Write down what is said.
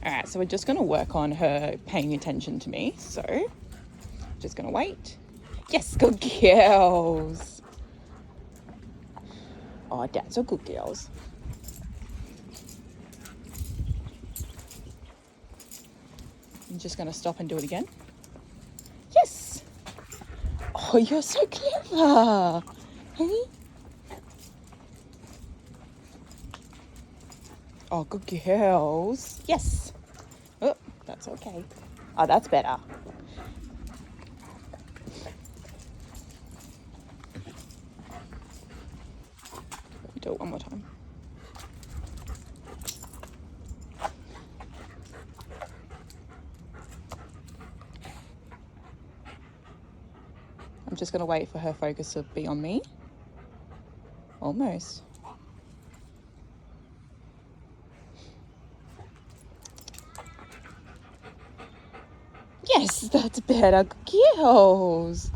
All right, so we're just going to work on her paying attention to me. So just going to wait. Yes, good girls. Oh, that's a good girls. I'm just going to stop and do it again. Yes. Oh, you're so clever. Hey. Oh, good girls. Yes. Oh, that's okay. Oh, that's better. Do it one more time. I'm just going to wait for her focus to be on me. Almost. Yes, that's better. Girls.